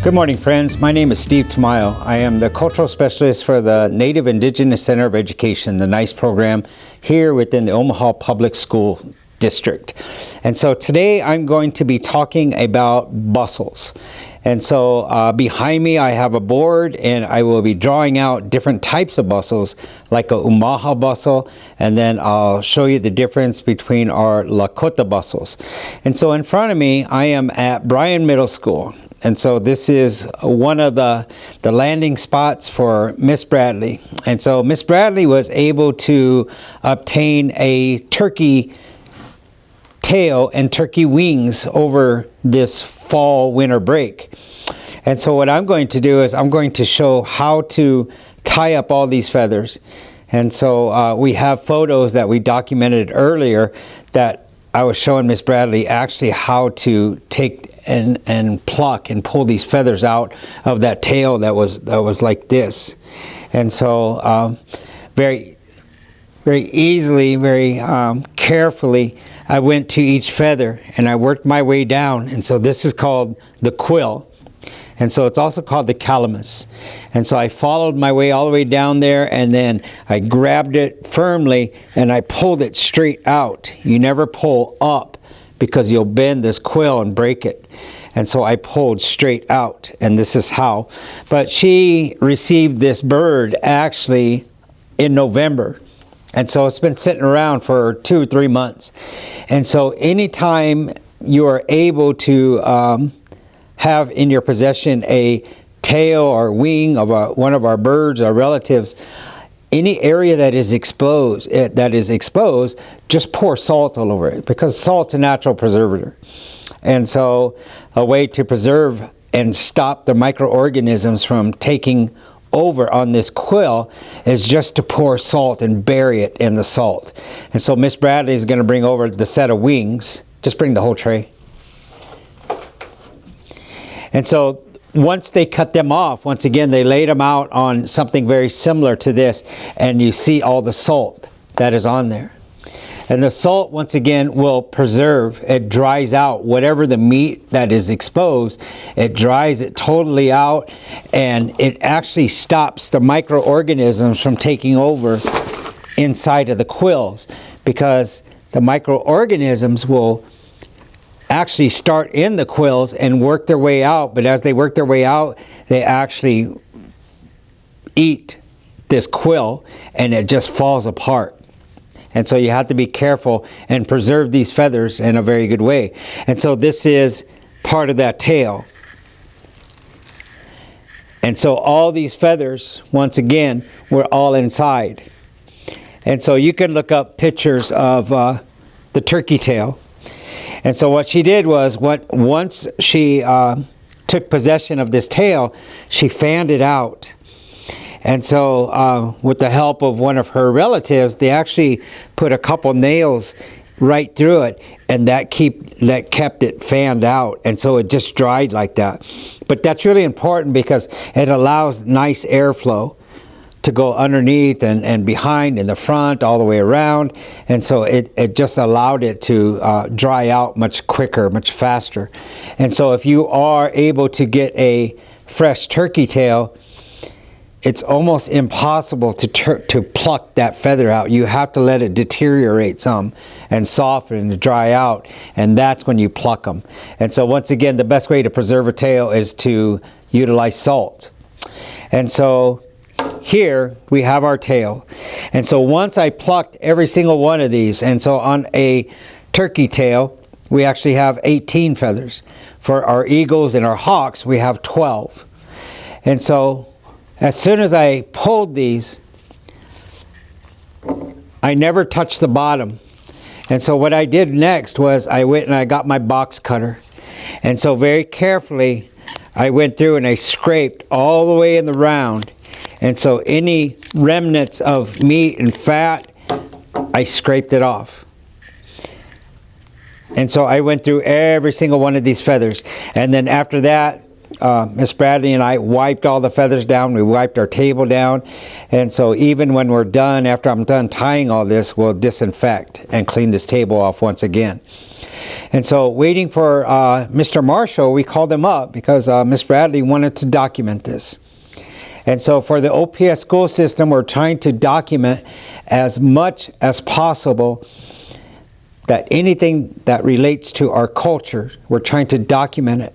Good morning, friends. My name is Steve Tamayo. I am the Cultural Specialist for the Native Indigenous Center of Education, the NICE program, here within the Omaha Public School District. And so today I'm going to be talking about bustles. And so behind me I have a board, and I will be drawing out different types of bustles, like a Omaha bustle, and then I'll show you the difference between our Lakota bustles. And so in front of me I am at Bryan Middle School. And so this is one of the landing spots for Miss Bradley. And so Miss Bradley was able to obtain a turkey tail and turkey wings over this fall winter break. And so what I'm going to do is I'm going to show how to tie up all these feathers. And so we have photos that we documented earlier that I was showing Miss Bradley actually how to take and pluck and pull these feathers out of that tail that was like this. And so very easily, very carefully, I went to each feather and I worked my way down. And so this is called the quill. And so it's also called the calamus. And so I followed my way all the way down there, and then I grabbed it firmly and I pulled it straight out. You never pull up because you'll bend this quill and break it. And so I pulled straight out, and this is how. But she received this bird actually in November. And so it's been sitting around for 2 or 3 months. And so anytime you are able to have in your possession a tail or wing of one of our birds or relatives, any area that is exposed, just pour salt all over it, because salt's a natural preservative. And so a way to preserve and stop the microorganisms from taking over on this quill is just to pour salt and bury it in the salt. And so Miss Bradley is going to bring over the set of wings. Just bring the whole tray. And so once they cut them off, once again, they laid them out on something very similar to this, and you see all the salt that is on there. And the salt, once again, will preserve. It dries out whatever the meat that is exposed. It dries it totally out, and it actually stops the microorganisms from taking over inside of the quills, because the microorganisms will actually start in the quills and work their way out, but as they work their way out, they actually eat this quill and it just falls apart. And so you have to be careful and preserve these feathers in a very good way. And so this is part of that tail. And so all these feathers, once again, were all inside. And so you can look up pictures of the turkey tail. And so what she did was, once she took possession of this tail, she fanned it out. And so with the help of one of her relatives, they actually put a couple nails right through it, and that kept it fanned out. And so it just dried like that. But that's really important because it allows nice airflow to go underneath and behind and the front, all the way around. And so it just allowed it to dry out much quicker, much faster. And so if you are able to get a fresh turkey tail, it's almost impossible to pluck that feather out. You have to let it deteriorate some and soften and dry out, and that's when you pluck them. And so once again, the best way to preserve a tail is to utilize salt. And so here we have our tail. And so once I plucked every single one of these, and so on a turkey tail, we actually have 18 feathers. For our eagles and our hawks, we have 12. And so as soon as I pulled these, I never touched the bottom. And so what I did next was I went and I got my box cutter. And so very carefully, I went through and I scraped all the way in the round. And so any remnants of meat and fat, I scraped it off. And so I went through every single one of these feathers. And then after that, Miss Bradley and I wiped all the feathers down. We wiped our table down. And so even when we're done, after I'm done tying all this, we'll disinfect and clean this table off once again. And so waiting for Mr. Marshall, we called him up because Miss Bradley wanted to document this. And so for the OPS school system, we're trying to document as much as possible that anything that relates to our culture, we're trying to document it.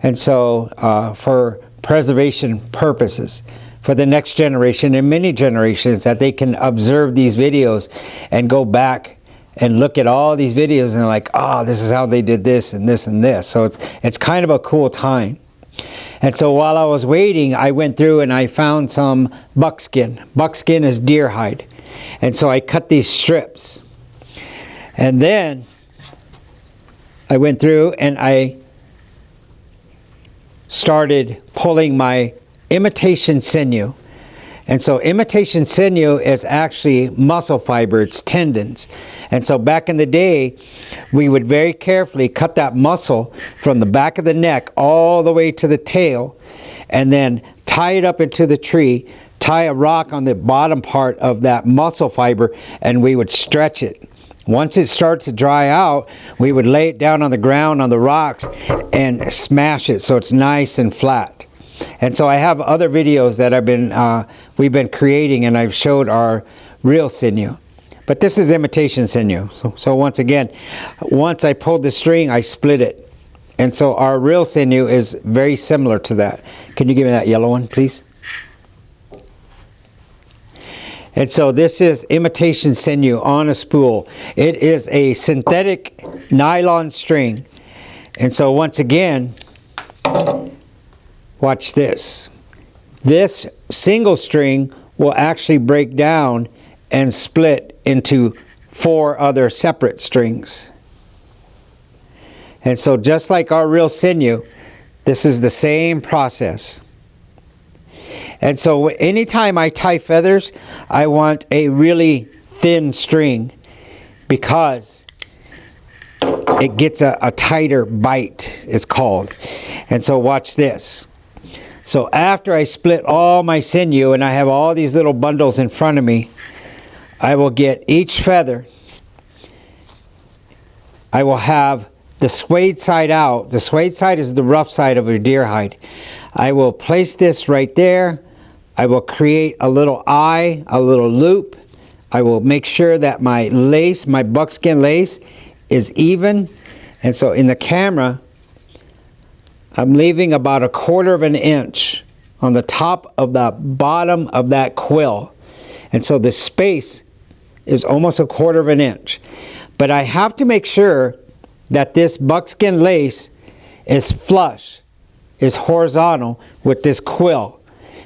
And so for preservation purposes, for the next generation and many generations, that they can observe these videos and go back and look at all these videos and like, oh, this is how they did this and this and this. So it's kind of a cool time. And so while I was waiting, I went through and I found some buckskin. Buckskin is deer hide. And so I cut these strips. And then I went through and I started pulling my imitation sinew. And so imitation sinew is actually muscle fiber, it's tendons. And so back in the day, we would very carefully cut that muscle from the back of the neck all the way to the tail, and then tie it up into the tree, tie a rock on the bottom part of that muscle fiber, and we would stretch it. Once it started to dry out, we would lay it down on the ground on the rocks and smash it so it's nice and flat. And so I have other videos that we've been creating, and I've showed our real sinew. But this is imitation sinew. So once again, once I pulled the string, I split it. And so our real sinew is very similar to that. Can you give me that yellow one, please? And so this is imitation sinew on a spool. It is a synthetic nylon string. And so once again, watch this. This single string will actually break down and split into 4 other separate strings. And so just like our real sinew, this is the same process. And so anytime I tie feathers, I want a really thin string because it gets a tighter bite, it's called. And so watch this. So after I split all my sinew and I have all these little bundles in front of me, I will get each feather. I will have the suede side out. The suede side is the rough side of a deer hide. I will place this right there. I will create a little eye, a little loop. I will make sure that my lace, my buckskin lace, is even. And so in the camera, I'm leaving about 1/4 of an inch on the top of the bottom of that quill. And so the space is almost 1/4 of an inch. But I have to make sure that this buckskin lace is flush, is horizontal with this quill,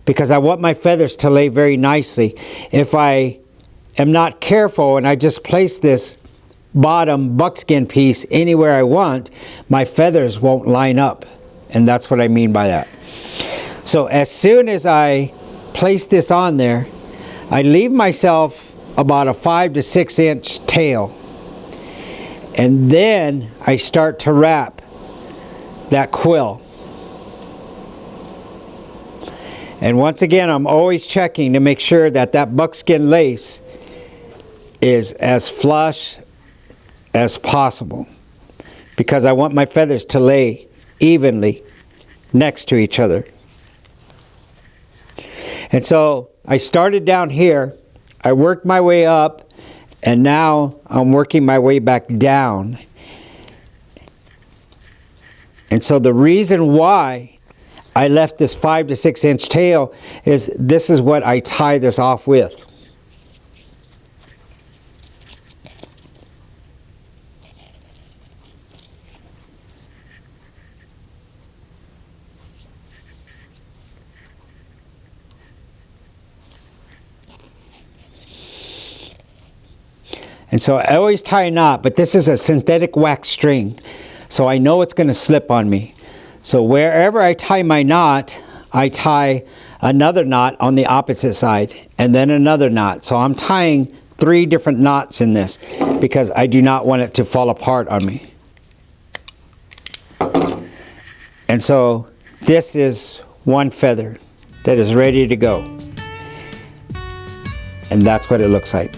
because I want my feathers to lay very nicely. If I am not careful and I just place this bottom buckskin piece anywhere I want, my feathers won't line up. And that's what I mean by that. So as soon as I place this on there, I leave myself about a 5 to 6 inch tail. And then I start to wrap that quill. And once again, I'm always checking to make sure that that buckskin lace is as flush as possible, because I want my feathers to lay evenly next to each other. And so I started down here, I worked my way up, and now I'm working my way back down. And so the reason why I left this 5 to 6 inch tail is this is what I tie this off with. And so I always tie a knot, but this is a synthetic wax string, so I know it's going to slip on me. So wherever I tie my knot, I tie another knot on the opposite side, and then another knot. So I'm tying 3 different knots in this because I do not want it to fall apart on me. And so This is one feather that is ready to go. And that's what it looks like.